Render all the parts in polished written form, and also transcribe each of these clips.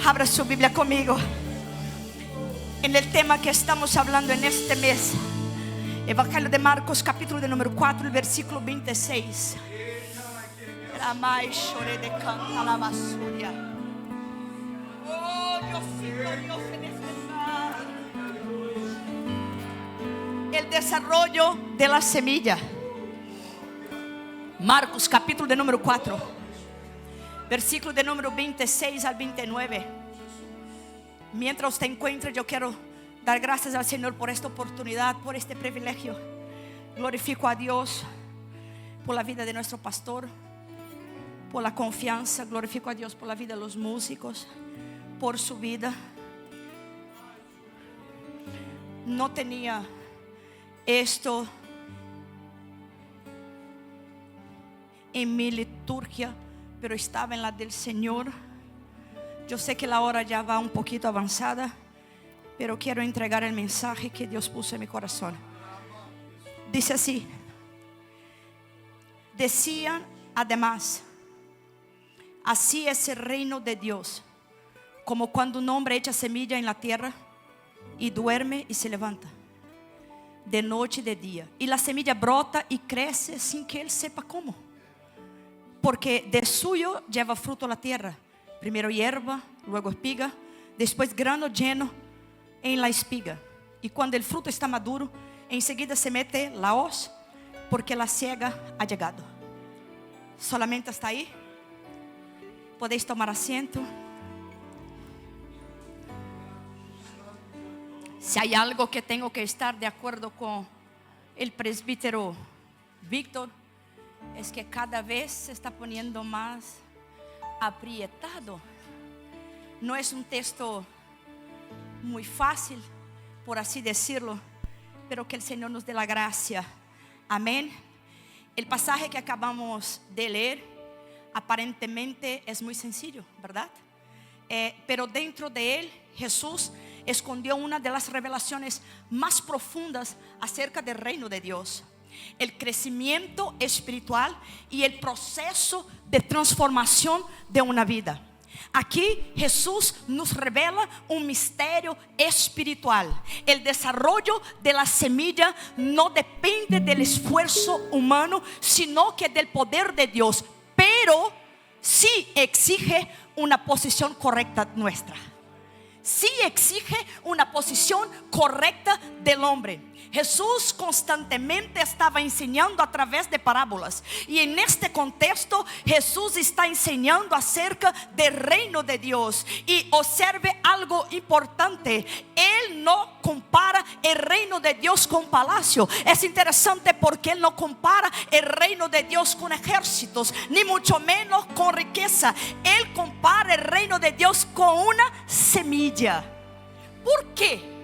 Abra su Biblia conmigo en el tema que estamos hablando en este mes. Evangelio de Marcos, capítulo de número 4, el versículo 26. Oh, Diosito, Dios en este lugar. El desarrollo de la semilla. Marcos, capítulo de número 4, versículo de número 26 al 29. Mientras usted encuentre, yo quiero dar gracias al Señor por esta oportunidad, por este privilegio. Glorifico a Dios por la vida de nuestro pastor, por la confianza. Glorifico a Dios por la vida de los músicos, por su vida. No tenía esto en mi liturgia, pero estaba en la del Señor. Yo sé que la hora ya va un poquito avanzada, pero quiero entregar el mensaje que Dios puso en mi corazón. Dice así: decían además, así es el reino de Dios, como cuando un hombre echa semilla en la tierra y duerme y se levanta, de noche y de día, y la semilla brota y crece sin que él sepa cómo, porque de suyo lleva fruto la tierra, primero hierba, luego espiga, después grano lleno en la espiga, y cuando el fruto está maduro, enseguida se mete la hoz, porque la siega ha llegado. Solamente hasta ahí. Podéis tomar asiento. Si hay algo que tengo que estar de acuerdo con el presbítero Víctor, es que cada vez se está poniendo más aprietado. No es un texto muy fácil, por así decirlo, pero que el Señor nos dé la gracia. Amén. El pasaje que acabamos de leer aparentemente es muy sencillo, ¿verdad? Pero dentro de él Jesús escondió una de las revelaciones más profundas acerca del reino de Dios, el crecimiento espiritual y el proceso de transformación de una vida. Aquí Jesús nos revela un misterio espiritual. El desarrollo de la semilla no depende del esfuerzo humano, sino que del poder de Dios, pero sí exige una posición correcta nuestra. Sí exige una posición correcta del hombre. Jesús constantemente estaba enseñando a través de parábolas, y en este contexto Jesús está enseñando acerca del reino de Dios. Y observe algo importante: Él no compara el reino de Dios con palacio. Es interesante porque Él no compara el reino de Dios con ejércitos, ni mucho menos con riqueza. Él compara el reino de Dios con una semilla. ¿Por qué?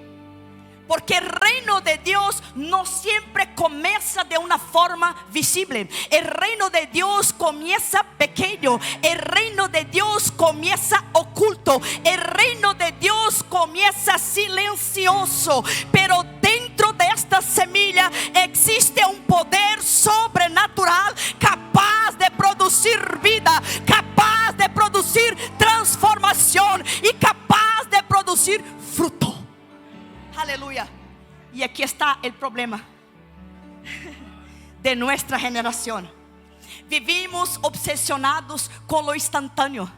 Porque el reino de Dios no siempre comienza de una forma visible. El reino de Dios comienza pequeño. El reino de Dios comienza oculto. El reino de Dios comienza silencioso. Pero dentro de esta semilla existe un poder sobrenatural capaz de producir vida, capaz de producir transformación y capaz de producir fruto. Aleluya. Y aquí está el problema de nuestra generación. Vivimos obsesionados con lo instantáneo.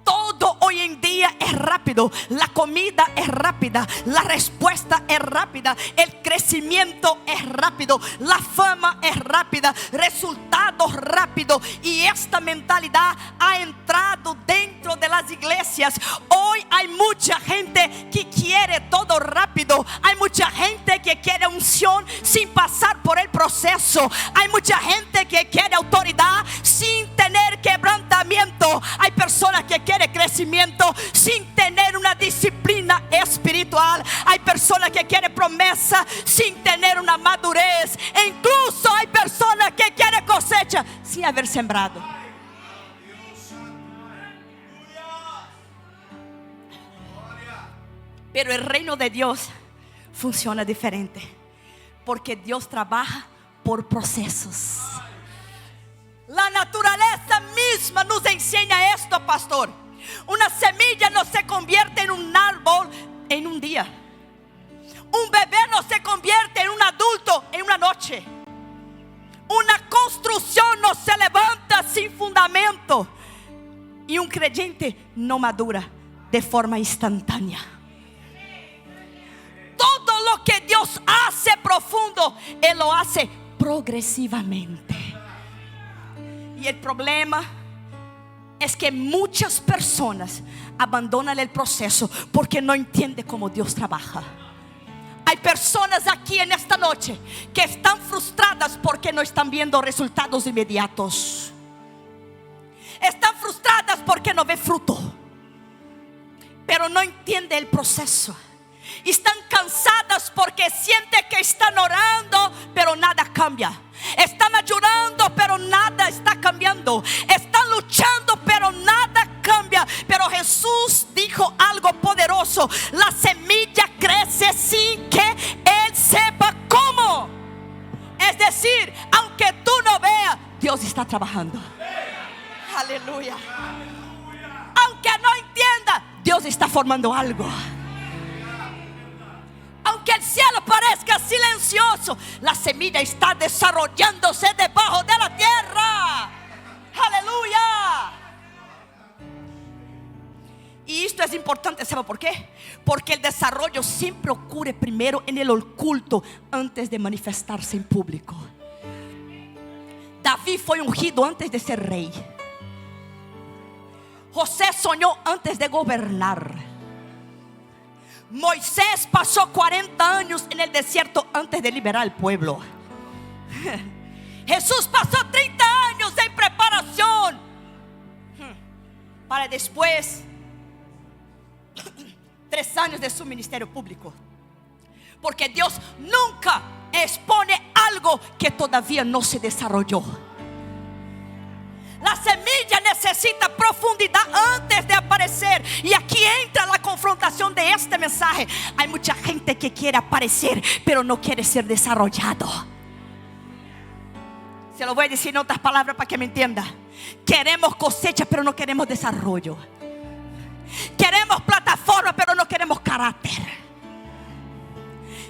Todo hoy en día es rápido. La comida es rápida, la respuesta es rápida, el crecimiento es rápido, la fama es rápida, resultados rápidos. Y esta mentalidad ha entrado dentro de las iglesias. Hoy hay mucha gente que quiere todo rápido. Hay mucha gente que quiere unción sin pasar por el proceso. Hay mucha gente que quiere autoridad sin tener quebrantamiento. Hay personas que quieren crecimiento sin tener una disciplina espiritual. Hay personas que quieren promesa sin tener una madurez. E incluso hay personas que quieren cosecha sin haber sembrado. Pero el reino de Dios funciona diferente, porque Dios trabaja por procesos. La naturaleza misma nos enseña esto, pastor. Una semilla no se en un día. Un bebé no se convierte en un adulto en una noche. Una construcción no se levanta sin fundamento. Y un creyente no madura de forma instantánea. Todo lo que Dios hace profundo, Él lo hace progresivamente. Y el problema es que muchas personas abandonan el proceso porque no entienden cómo Dios trabaja. Hay personas aquí en esta noche que están frustradas porque no están viendo resultados inmediatos. Están frustradas porque no ven fruto, pero no entienden el proceso. Y están cansadas porque sienten que están orando, pero nada cambia. Están ayunando, pero nada está cambiando. Están luchando, pero nada cambia. Pero Jesús dijo algo poderoso: la semilla crece sin que Él sepa cómo. Es decir, aunque tú no veas, Dios está trabajando. Aleluya. Aunque no entienda, Dios está formando algo. Aunque el cielo parezca silencioso, la semilla está desarrollándose debajo de la tierra. Aleluya. Y esto es importante, ¿sabe por qué? Porque el desarrollo siempre ocurre primero en el oculto antes de manifestarse en público. David fue ungido antes de ser rey. José soñó antes de gobernar. Moisés pasó 40 años en el desierto antes de liberar al pueblo. Jesús pasó 30 años en preparación para después 3 años de su ministerio público. Porque Dios nunca expone algo que todavía no se desarrolló. La semilla necesita profundidad antes de aparecer. Y aquí entra la confrontación de este mensaje. Hay mucha gente que quiere aparecer, pero no quiere ser desarrollado. Se lo voy a decir en otras palabras para que me entienda. Queremos cosecha, pero no queremos desarrollo. Queremos plataforma, pero no queremos carácter.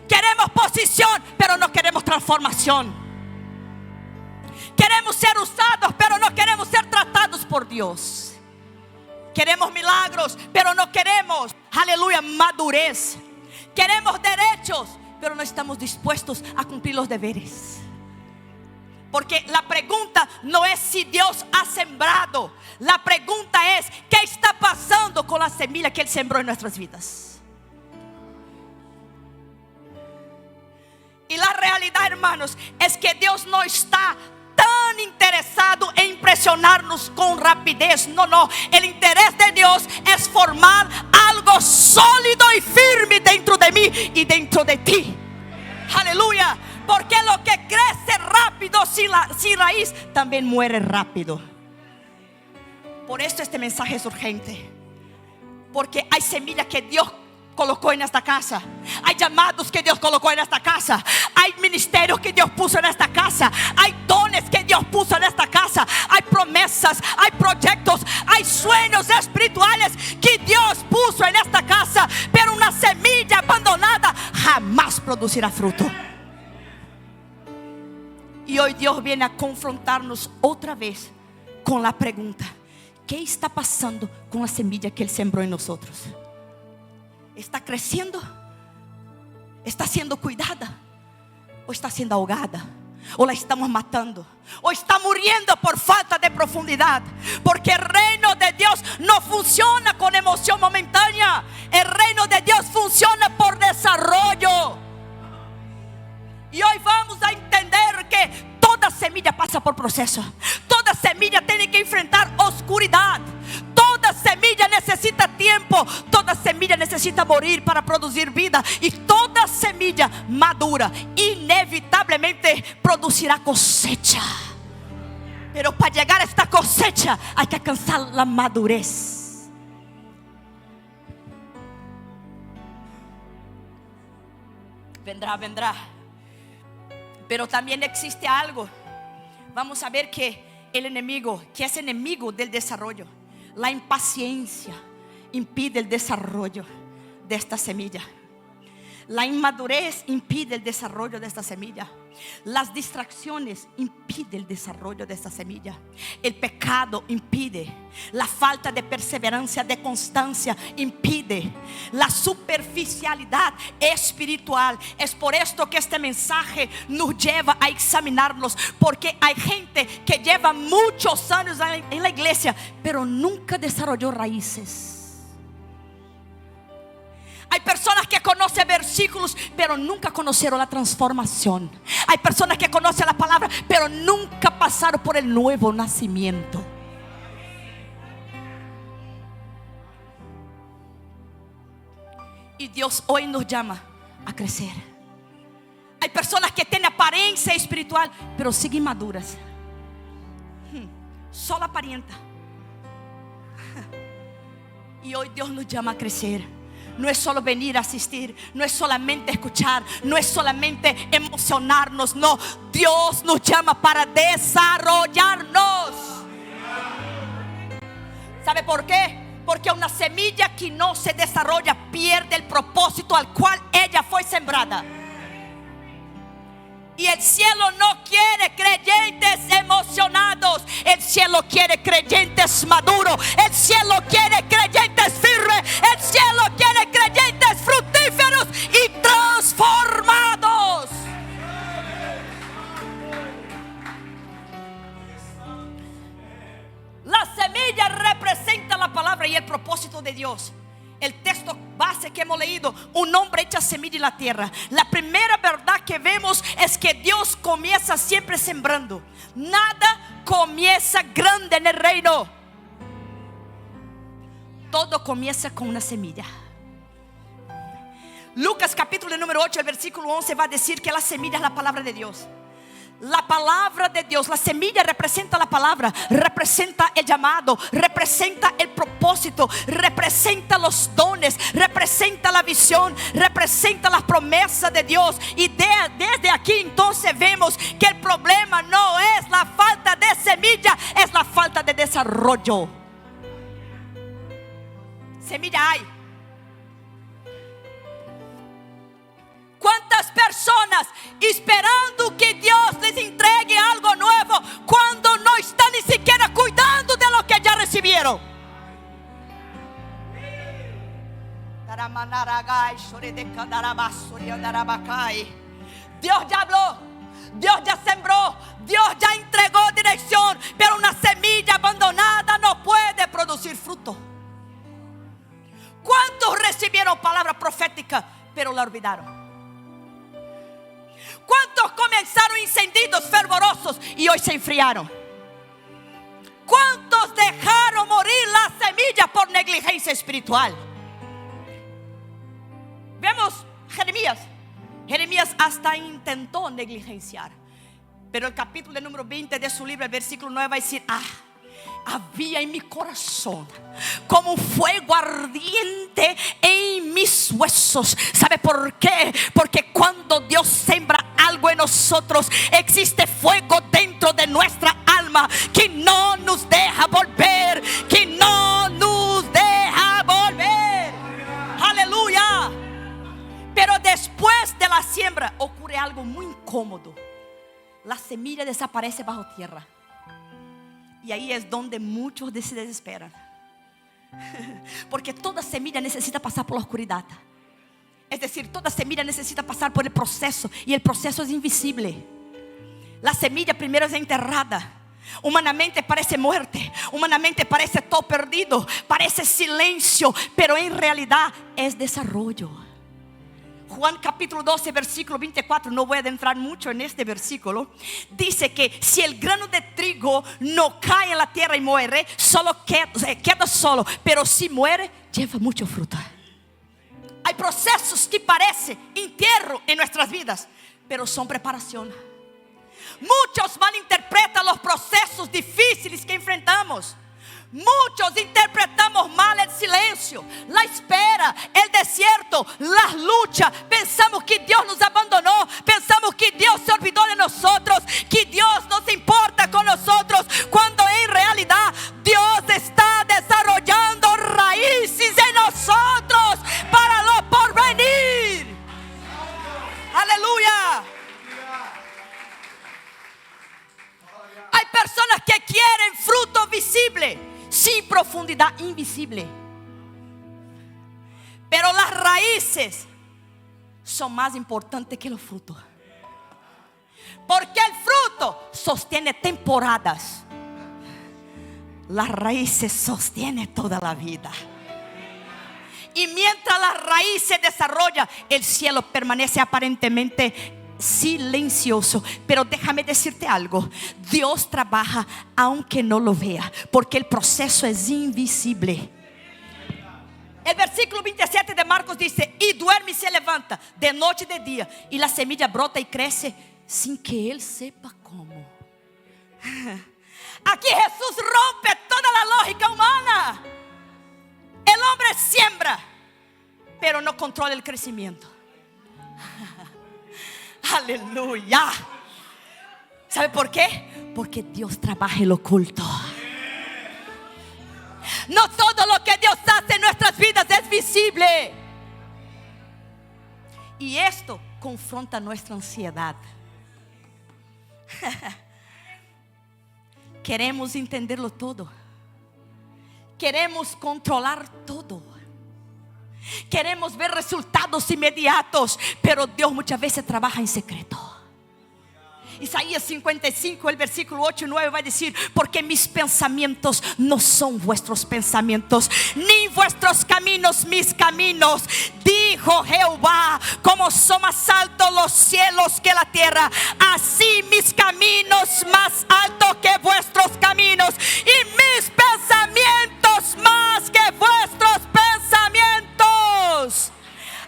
Queremos posición, pero no queremos transformación. Queremos ser usados, pero no queremos ser tratados por Dios. Queremos milagros, pero no queremos, aleluya, madurez. Queremos derechos, pero no estamos dispuestos a cumplir los deberes. Porque la pregunta no es si Dios ha sembrado. La pregunta es: ¿qué está pasando con la semilla que Él sembró en nuestras vidas? Y la realidad, hermanos, es que Dios no está tan interesado en impresionarnos con rapidez. No. El interés de Dios es formar algo sólido y firme dentro de mí y dentro de ti. Aleluya. Porque lo que crece rápido sin raíz también muere rápido. Por esto este mensaje es urgente. Porque hay semillas que Dios colocó en esta casa. Hay llamados que Dios colocó en esta casa. Hay ministerios que Dios puso en esta casa. Hay dones que Dios puso en esta casa. Hay promesas, hay proyectos, hay sueños espirituales que Dios puso en esta casa. Pero una semilla abandonada jamás producirá fruto. Y hoy Dios viene a confrontarnos otra vez con la pregunta: ¿qué está pasando con la semilla que Él sembró en nosotros? ¿Está creciendo? ¿Está siendo cuidada? ¿O está siendo ahogada? ¿O la estamos matando? ¿O está muriendo por falta de profundidad? Porque el reino de Dios no funciona con emoción momentánea. El reino de Dios funciona por desarrollo. Y hoy vamos a entender que toda semilla pasa por proceso. Toda semilla tiene que enfrentar oscuridad. Toda semilla necesita tiempo. Toda semilla necesita morir para producir vida. Y toda semilla madura inevitablemente producirá cosecha. Pero para llegar a esta cosecha hay que alcanzar la madurez. Vendrá. Pero también existe algo. Vamos a ver que el enemigo, que es enemigo del desarrollo, la impaciencia impide el desarrollo. de esta semilla. La inmadurez impide el desarrollo de esta semilla. Las distracciones impiden el desarrollo de esta semilla. El pecado impide. La falta de perseverancia, de constancia impide. La superficialidad espiritual. Es por esto que este mensaje nos lleva a examinarnos, porque hay gente que lleva muchos años en la iglesia, pero nunca desarrolló raíces. Hay personas que conocen versículos, pero nunca conocieron la transformación. Hay personas que conocen la palabra, pero nunca pasaron por el nuevo nacimiento. Y Dios hoy nos llama a crecer. Hay personas que tienen apariencia espiritual, pero siguen maduras. Solo aparenta. Y hoy Dios nos llama a crecer. No es solo venir a asistir, no es solamente escuchar, no es solamente emocionarnos. No, Dios nos llama para desarrollarnos. ¿Sabe por qué? Porque una semilla que no se desarrolla pierde el propósito al cual ella fue sembrada. Y el cielo no quiere creyentes emocionados. El cielo quiere creyentes maduros. El cielo quiere creyentes firmes. El cielo quiere creyentes fructíferos y transformados. La semilla representa la palabra y el propósito de Dios. El texto base que hemos leído, un hombre echa semilla en la tierra. La primera verdad que vemos es que Dios comienza siempre sembrando. Nada comienza grande en el reino. Todo comienza con una semilla. Lucas capítulo número 8, el versículo 11 va a decir que la semilla es la palabra de Dios. La palabra de Dios, la semilla representa la palabra, representa el llamado, representa el propósito, representa los dones, representa la visión, representa las promesas de Dios. Y desde aquí entonces vemos que el problema no es la falta de semilla, es la falta de desarrollo. Semilla hay. ¿Cuántas personas esperando que Dios les entregue algo nuevo cuando no están ni siquiera cuidando de lo que ya recibieron? Dios ya habló, Dios ya sembró, Dios ya entregó dirección, pero una semilla abandonada no puede producir fruto. ¿Cuántos recibieron palabra profética pero la olvidaron? ¿Cuántos comenzaron encendidos, fervorosos y hoy se enfriaron? ¿Cuántos dejaron morir la semilla por negligencia espiritual? Vemos Jeremías. Jeremías hasta intentó negligenciar, pero el capítulo número 20 de su libro, el versículo 9 va a decir: había en mi corazón como un fuego ardiente en mis huesos. ¿Sabe por qué? Porque cuando Dios sembra algo en nosotros, existe fuego dentro de nuestra alma que no nos deja volver, que no nos deja volver. Aleluya. Pero después de la siembra ocurre algo muy incómodo. La semilla desaparece bajo tierra. Y ahí es donde muchos se desesperan. Porque toda semilla necesita pasar por la oscuridad. Es decir, toda semilla necesita pasar por el proceso. Y el proceso es invisible. La semilla primero es enterrada. Humanamente parece muerte. Humanamente parece todo perdido. Parece silencio. Pero en realidad es desarrollo. Juan capítulo 12 versículo 24, no voy a adentrar mucho en este versículo. Dice que si el grano de trigo no cae en la tierra y muere, solo queda solo. Pero si muere, lleva mucho fruto. Hay procesos que parecen entierro en nuestras vidas, pero son preparación. Muchos malinterpretan los procesos difíciles que enfrentamos. Muchos interpretamos mal el silencio, la espera, el desierto, las luchas. Pensamos que Dios nos abandonó, pensamos que Dios se olvidó de nosotros, que Dios no se importa con nosotros, cuando en realidad Dios está desarrollando raíces en nosotros para lo invisible. Pero las raíces son más importantes que los frutos. Porque el fruto sostiene temporadas. Las raíces sostienen toda la vida. Y mientras la raíz se desarrolla, el cielo permanece aparentemente silencioso. Pero déjame decirte algo: Dios trabaja aunque no lo vea, porque el proceso es invisible. El versículo 27 de Marcos dice: y duerme y se levanta de noche y de día, y la semilla brota y crece sin que él sepa cómo. Aquí Jesús rompe toda la lógica humana. El hombre siembra, pero no controla el crecimiento. Aleluya. ¿Sabe por qué? Porque Dios trabaja en lo oculto. No todo lo que Dios hace en nuestras vidas es visible. Y esto confronta nuestra ansiedad. Queremos entenderlo todo. Queremos controlar todo. Queremos ver resultados inmediatos. Pero Dios muchas veces trabaja en secreto. Isaías 55, el versículo 8 y 9 va a decir: porque mis pensamientos no son vuestros pensamientos, ni vuestros caminos mis caminos, dijo Jehová. Como son más altos los cielos que la tierra, así mis caminos más altos que vuestros caminos, y mis pensamientos más que vuestros pensamientos.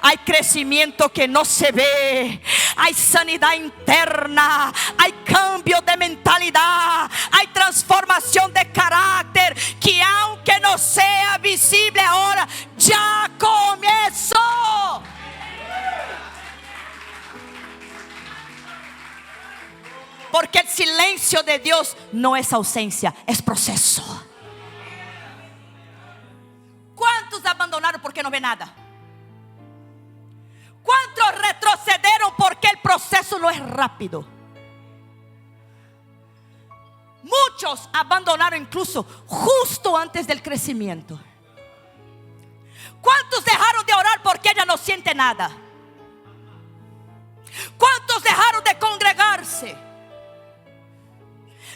Hay crecimiento que no se ve. Hay sanidad interna. Hay cambio de mentalidad. Hay transformación de carácter que aunque no sea visible ahora, ya comenzó. Porque el silencio de Dios no es ausencia, es proceso. ¿Cuántos abandonaron porque no ve nada? ¿Cuántos retrocedieron porque el proceso no es rápido? Muchos abandonaron incluso justo antes del crecimiento. ¿Cuántos dejaron de orar porque ella no siente nada? ¿Cuántos dejaron de congregarse?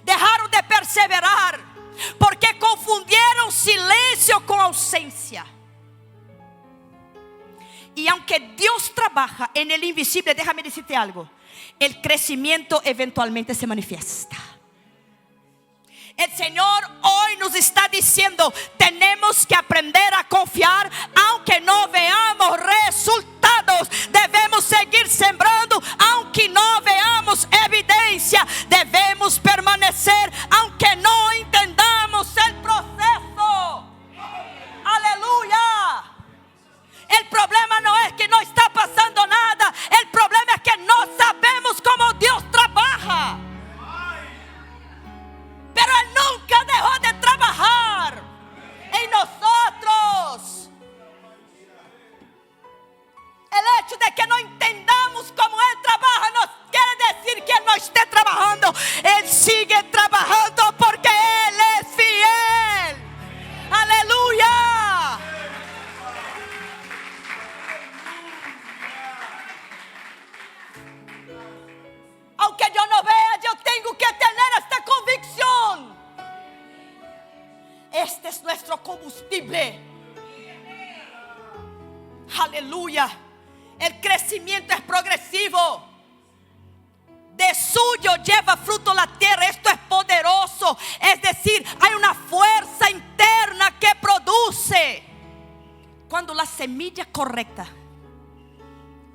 Dejaron de perseverar porque confundieron silencio con ausencia. Y aunque Dios trabaja en el invisible, déjame decirte algo: el crecimiento eventualmente se manifiesta. El Señor hoy nos está diciendo: tenemos que aprender a confiar aunque no veamos resultados. Debemos seguir sembrando aunque no veamos evidencia. Debemos permanecer aunque no entendamos el proceso. Aleluya. El problema no es que no está pasando nada. El problema es que no sabemos cómo Dios trabaja. Pero Él nunca dejó de trabajar en nosotros. El hecho de que no entendamos cómo Él trabaja no quiere decir que Él no esté trabajando. Él sigue trabajando porque Él es fiel. Aleluya. Aunque yo no vea, yo tengo que tener esta convicción. Este es nuestro combustible. Aleluya. El crecimiento es progresivo. De suyo lleva fruto la tierra. Esto es poderoso. Es decir, hay una fuerza interna que produce. Cuando la semilla correcta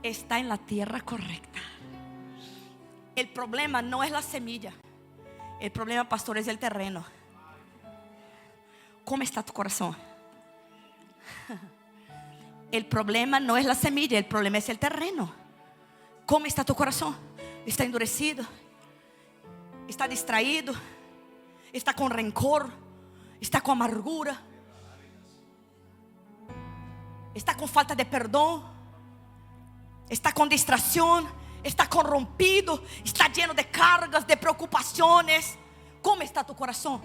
está en la tierra correcta. El problema no es la semilla. El problema, pastor, es el terreno. ¿Cómo está tu corazón? El problema no es la semilla. El problema es el terreno. ¿Cómo está tu corazón? ¿Está endurecido? ¿Está distraído? ¿Está con rencor? ¿Está con amargura? ¿Está con falta de perdón? ¿Está con distracción? Está corrompido, está lleno de cargas, de preocupaciones. ¿Cómo está tu corazón?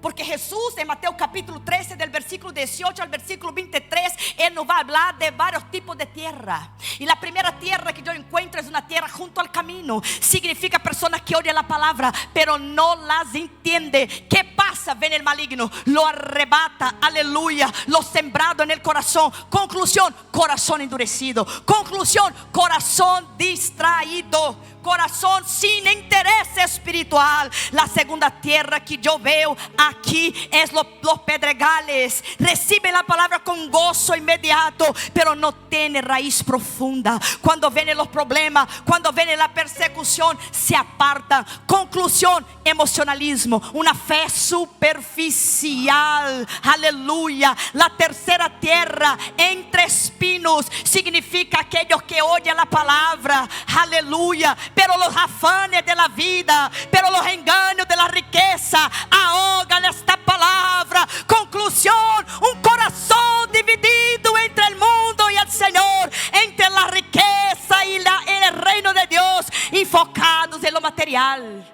Porque Jesús en Mateo capítulo 13 del versículo 18 al versículo 23, Él nos va a hablar de varios tipos de tierra. Y la primera tierra que yo encuentro es una tierra junto al camino. Significa personas que oyen la palabra pero no las entiende. ¿Qué pasa? Ven el maligno, lo arrebata, aleluya, lo sembrado en el corazón. Conclusión, corazón endurecido. Conclusión, corazón distraído, corazón sin interés espiritual. La segunda tierra que yo veo aquí es los pedregales. Reciben la palabra con gozo inmediato, pero no tiene raíz profunda. Cuando vienen los problemas, cuando viene la persecución, se apartan. Conclusión, emocionalismo, una fe superficial, aleluya. La tercera tierra entre espinos significa aquellos que oyen la palabra, aleluya, pero los afanes de la vida, pero los engaños de la riqueza ahogan esta palabra. Conclusión, un corazón dividido entre el mundo y el Señor, entre la riqueza y el reino de Dios, enfocados en lo material.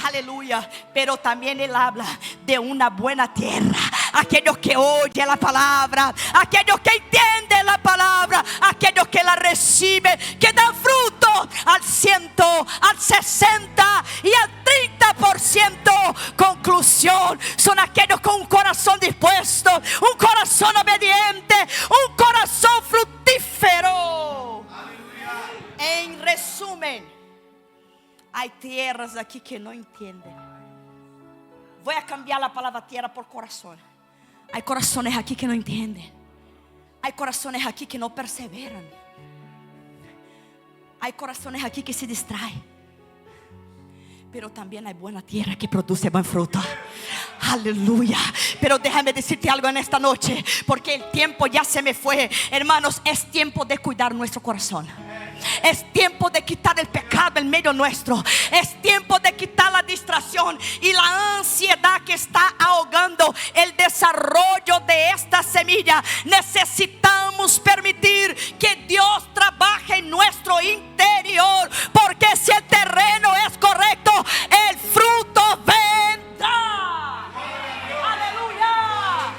Aleluya. Pero también Él habla de una buena tierra. Aquellos que oyen la palabra, aquellos que entienden la palabra, aquellos que la reciben, que dan fruto al 100, al 60 y al 30%. Conclusión, son aquellos con un corazón dispuesto, un corazón obediente, un corazón fructífero. En resumen, hay tierras aquí que no entienden. Voy a cambiar la palabra tierra por corazón. Hay corazones aquí que no entienden. Hay corazones aquí que no perseveran. Hay corazones aquí que se distraen. Pero también hay buena tierra que produce buen fruto. Aleluya. Pero déjame decirte algo en esta noche, porque el tiempo ya se me fue. Hermanos, es tiempo de cuidar nuestro corazón. Es tiempo de quitar el pecado en medio nuestro. Es tiempo de quitar la distracción y la ansiedad que está ahogando el desarrollo de esta semilla. Necesitamos permitir que Dios trabaje en nuestro interior, porque si el terreno es correcto, el fruto vendrá. Aleluya.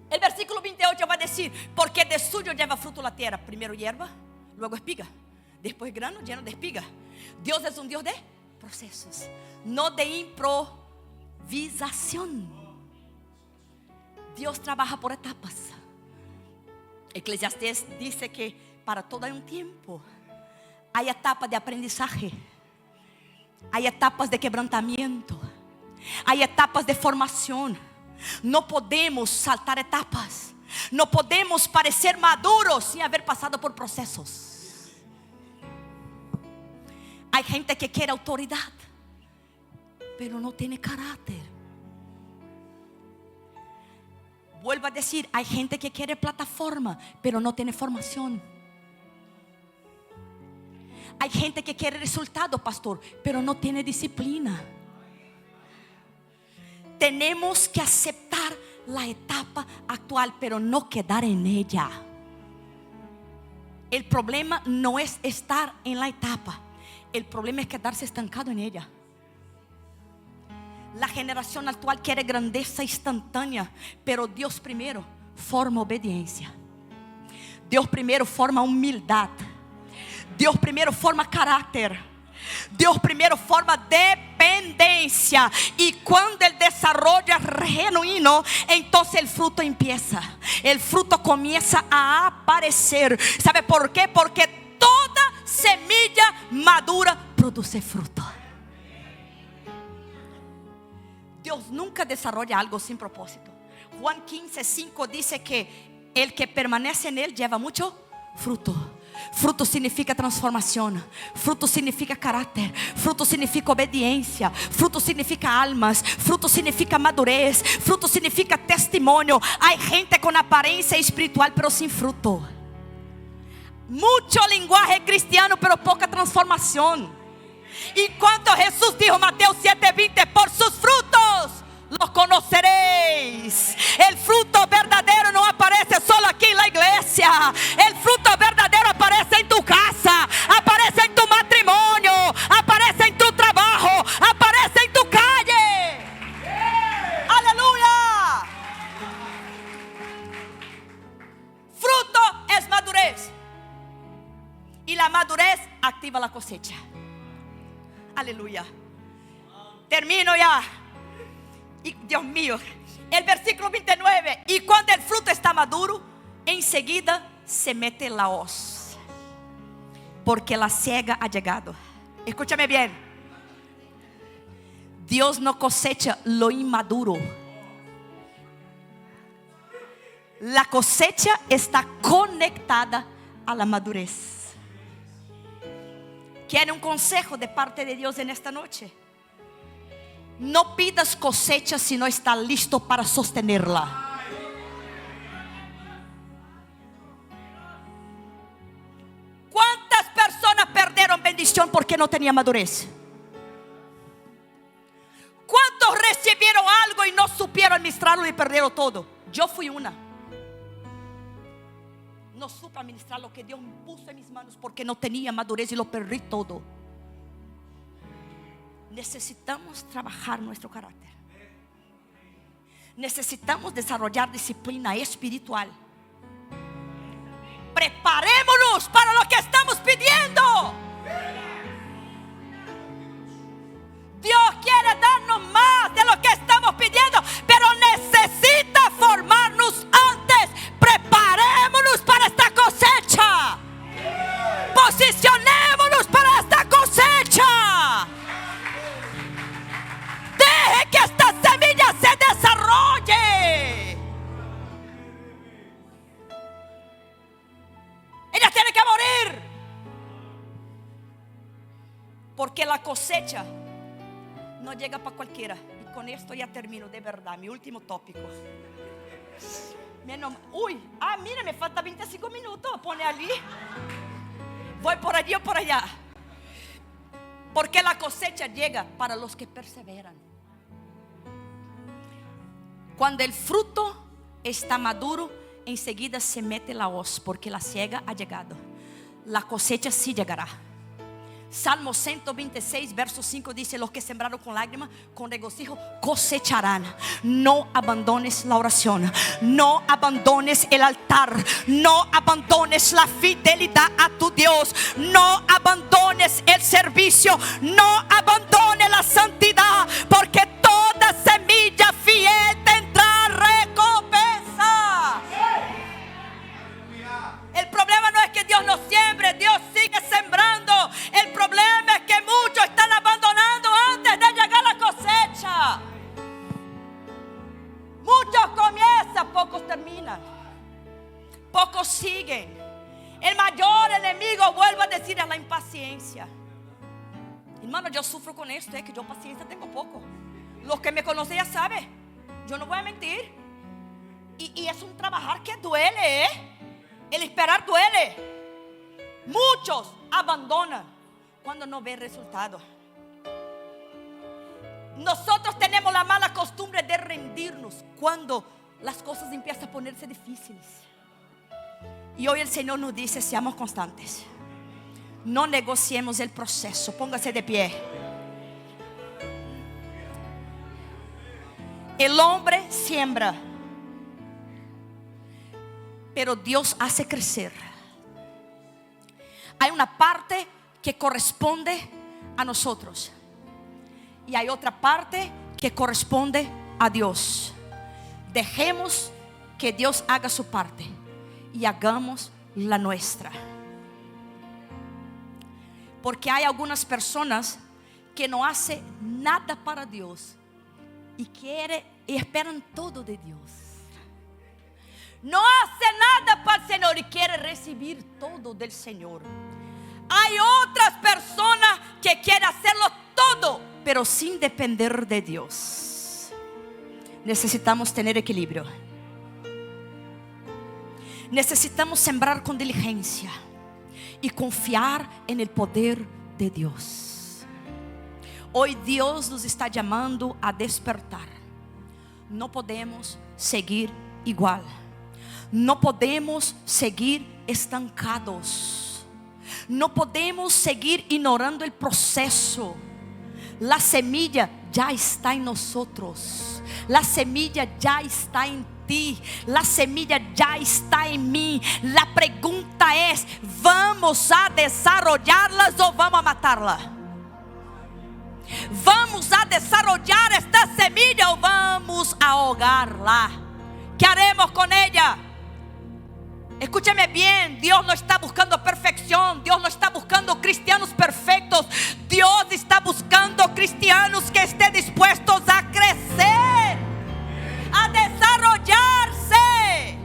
El versículo 28 va a decir: porque de suyo lleva fruto la tierra. Primero hierba, luego espiga, después grano lleno de espiga. Dios es un Dios de procesos, no de improvisación. Dios trabaja por etapas. Eclesiastés dice que para todo hay un tiempo. Hay etapas de aprendizaje, hay etapas de quebrantamiento, hay etapas de formación. No podemos saltar etapas. No podemos parecer maduros sin haber pasado por procesos. Hay gente que quiere autoridad, pero no tiene carácter. Vuelvo a decir, hay gente que quiere plataforma, pero no tiene formación. Hay gente que quiere resultado, pastor, pero no tiene disciplina. Tenemos que aceptar la etapa actual, pero no quedar en ella. El problema no es estar en la etapa, el problema es quedarse estancado en ella. La generación actual quiere grandeza instantánea, pero Dios primero forma obediencia. Dios primero forma humildad. Dios primero forma carácter. Dios primero forma dependencia. Y cuando el desarrollo es genuino, entonces el fruto empieza. El fruto comienza a aparecer. ¿Sabe por qué? Porque toda semilla madura produce fruto. Dios nunca desarrolla algo sin propósito. Juan 15:5 dice que el que permanece en Él lleva mucho fruto. Fruto significa transformación. Fruto significa carácter. Fruto significa obediencia. Fruto significa almas. Fruto significa madurez. Fruto significa testimonio. Hay gente con apariencia espiritual pero sin fruto. Mucho lenguaje cristiano pero poca transformación. Y cuando Jesús dijo, Mateo 7:20, por sus frutos los conoceréis. El fruto verdadero no aparece solo aquí en la iglesia. El fruto verdadero aparece en tu casa, cosecha. Aleluya. Termino ya. Y Dios mío, el versículo 29. Y cuando el fruto está maduro, enseguida se mete la hoz, porque la siega ha llegado. Escúchame bien. Dios no cosecha lo inmaduro. La cosecha está conectada a la madurez. ¿Quiere un consejo de parte de Dios en esta noche? No pidas cosecha si no está listo para sostenerla. ¿Cuántas personas perdieron bendición porque no tenía madurez? ¿Cuántos recibieron algo y no supieron administrarlo y perdieron todo? Yo fui una. No supe administrar lo que Dios me puso en mis manos porque no tenía madurez y lo perdí todo. Necesitamos trabajar nuestro carácter. Necesitamos desarrollar disciplina espiritual. Preparémonos para lo que estamos pidiendo. Dios quiere darnos más de lo que estamos pidiendo, pero necesita formarnos antes. Preparémonos para esta cosecha. Posicionémonos para esta cosecha. Deje que esta semilla se desarrolle. Ella tiene que morir, porque la cosecha no llega para cualquiera. Y con esto ya termino de verdad. Mi último tópico. Mira, me falta 25 minutos. Pone allí. Voy por allí o por allá. Porque la cosecha llega para los que perseveran. Cuando el fruto está maduro, enseguida se mete la hoz, porque la siega ha llegado. La cosecha sí llegará. Salmo 126, verso 5 dice: los que sembraron con lágrimas, con regocijo cosecharán. No abandones la oración. No abandones el altar. No abandones la fidelidad a tu Dios. No abandones el servicio. No abandones la santidad, porque toda semilla fiel tendrá recompensa. El problema no es que Dios no siembre, Dios sigue sembrando. El problema es que muchos están abandonando antes de llegar a la cosecha. Muchos comienzan, pocos terminan. Pocos siguen. El mayor enemigo, vuelvo a decir, es la impaciencia. Hermano, yo sufro con esto, que yo paciencia tengo poco. Los que me conocen ya saben. Yo no voy a mentir. Y es un trabajar que duele, El esperar duele. Muchos abandonan cuando no ven resultado. Nosotros tenemos la mala costumbre de rendirnos cuando las cosas empiezan a ponerse difíciles. Y hoy el Señor nos dice: seamos constantes. No negociemos el proceso. Póngase de pie. El hombre siembra, pero Dios hace crecer. Hay una parte que corresponde a nosotros y hay otra parte que corresponde a Dios. Dejemos que Dios haga su parte y hagamos la nuestra. Porque hay algunas personas que no hacen nada para Dios y esperan todo de Dios. No hace nada para el Señor y quiere recibir todo del Señor. Hay otras personas que quieren hacerlo todo, pero sin depender de Dios. Necesitamos tener equilibrio. Necesitamos sembrar con diligencia y confiar en el poder de Dios. Hoy Dios nos está llamando a despertar. No podemos seguir igual. No podemos seguir estancados. No podemos seguir ignorando el proceso. La semilla ya está en nosotros. La semilla ya está en ti. La semilla ya está en mí. La pregunta es: ¿vamos a desarrollarlas o vamos a matarla? ¿Vamos a desarrollar esta semilla o vamos a ahogarla? ¿Qué haremos con ella? Escúchame bien, Dios no está buscando perfección. Dios no está buscando cristianos perfectos. Dios está buscando cristianos que estén dispuestos a crecer, a desarrollarse.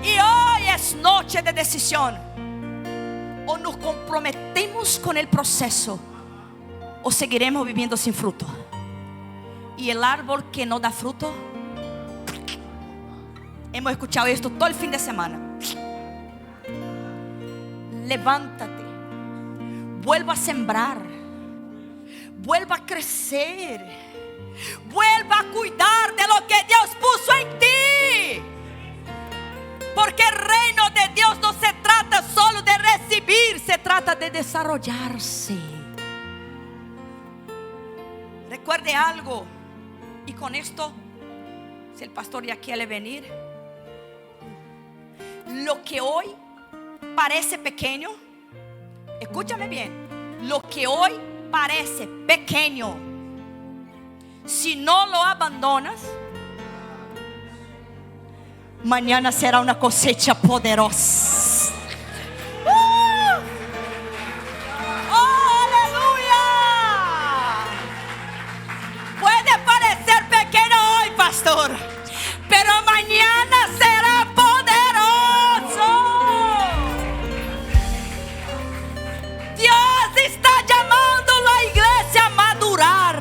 Y hoy es noche de decisión. O nos comprometemos con el proceso, o seguiremos viviendo sin fruto. Y el árbol que no da fruto, hemos escuchado esto todo el fin de semana. Levántate, vuelva a sembrar, vuelva a crecer, vuelva a cuidar de lo que Dios puso en ti. Porque el reino de Dios no se trata solo de recibir, se trata de desarrollarse. Recuerde algo, y con esto, si el pastor ya quiere venir, lo que hoy parece pequeño, escúchame bien, lo que hoy parece pequeño, si no lo abandonas, mañana será una cosecha poderosa. ¡Oh, aleluya! Puede parecer pequeño hoy, pastor, pero mañana será poderoso. Dios está llamando a la iglesia a madurar.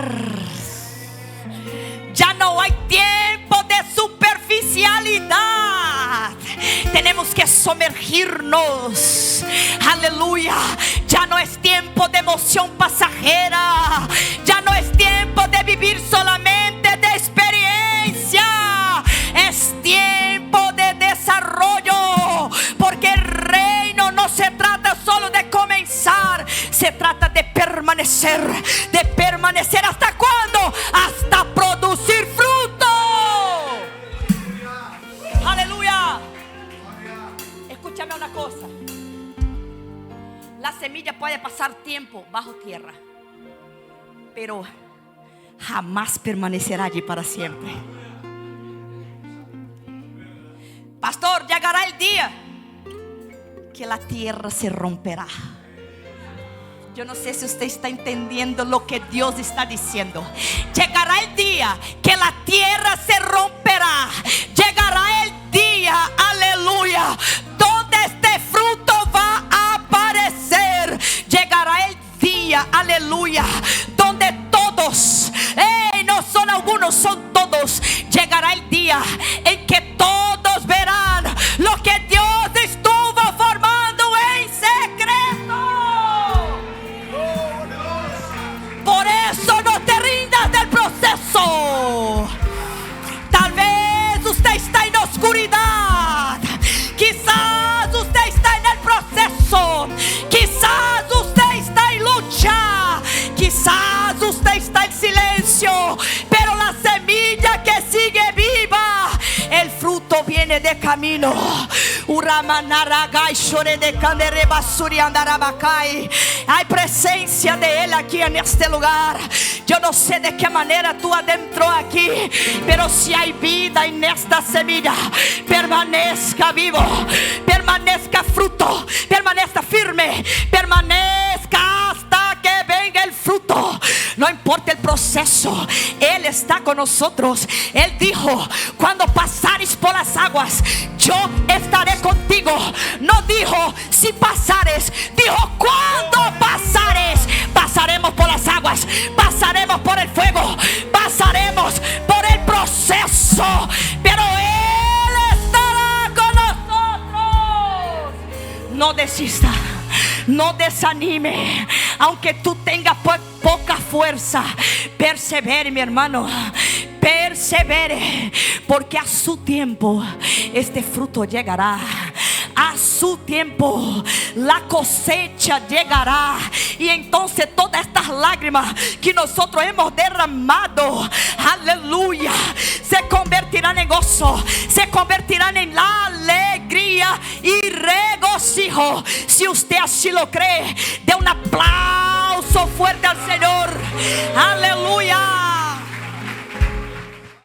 Ya no hay tiempo de superficialidad. Tenemos que sumergirnos. Aleluya. Ya no es tiempo de emoción pasajera. Ya no es tiempo de vivir solamente de experiencia. Es tiempo de desarrollo. Porque el reino no se trata solo de comenzar. Se trata de permanecer. De permanecer ¿hasta cuándo? Hasta producir fruto. Aleluya. Escúchame una cosa. La semilla puede pasar tiempo bajo tierra, pero jamás permanecerá allí para siempre. Pastor, llegará el día que la tierra se romperá. Yo no sé si usted está entendiendo lo que Dios está diciendo. Llegará el día que la tierra se romperá. Llegará el día, aleluya, donde este fruto va a aparecer. Llegará el día, aleluya, donde todos, no son algunos, son todos. Llegará el día en que todos verán lo que Dios estuvo formando en secreto. Por eso no te rindas del proceso. Tal vez usted está en oscuridad. Quizás usted está en el proceso. Quizás usted está en lucha. Quizás usted está en silencio. Pero la semilla que sigue viva, el fruto viene de camino. Hay presencia de Él aquí en este lugar. Yo no sé de qué manera tú adentro aquí, pero si hay vida en esta semilla, permanezca vivo, permanezca fruto, permanezca firme, permanezca hasta que venga el fruto. No importa el proceso, Él está con nosotros. Él dijo: cuando pasares por las aguas, yo estaré contigo. No dijo si pasares, dijo cuando pasares. Pasaremos por las aguas, pasaremos por el fuego, pasaremos por el proceso, pero Él estará con nosotros. No desista, no desanime, aunque tú tengas poca fuerza. Persevere, mi hermano, persevere, porque a su tiempo este fruto llegará. a su tiempo la cosecha llegará. Y entonces todas estas lágrimas que nosotros hemos derramado, aleluya, se convertirán en gozo, se convertirán en la alegría y regocijo. Si usted así lo cree, dé un aplauso fuerte al Señor. Aleluya.